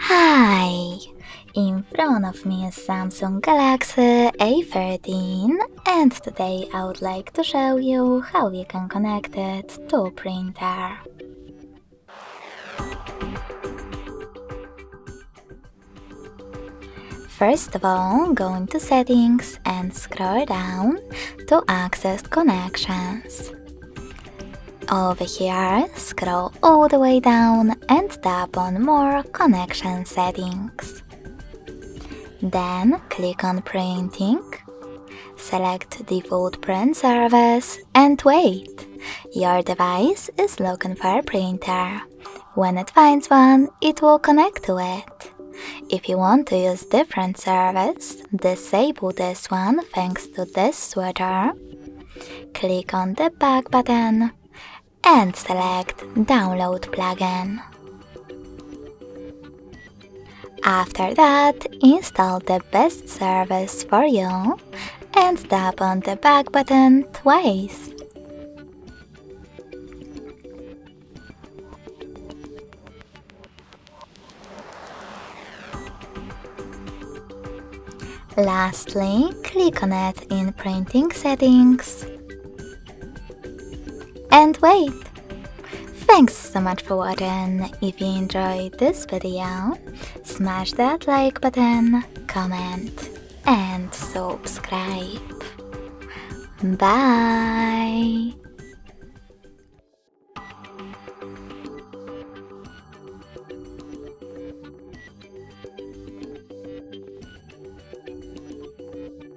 Hi! In front of me is Samsung Galaxy A14 and today I would like to show you how you can connect it to a printer. First of all, go into Settings and scroll down to Access Connections. Over here, scroll all the way down and tap on More Connection Settings. Then click on Printing, select Default Print Service and wait. Your device is looking for a printer. When it finds one, it will connect to it. If you want to use different service, disable this one thanks to this switcher. Click on the back button and select Download plugin. After that, install the best service for you and tap on the back button twice. Lastly, click on it in Printing Settings and wait. Thanks so much for watching. If you enjoyed this video, smash that like button, comment and subscribe. Bye!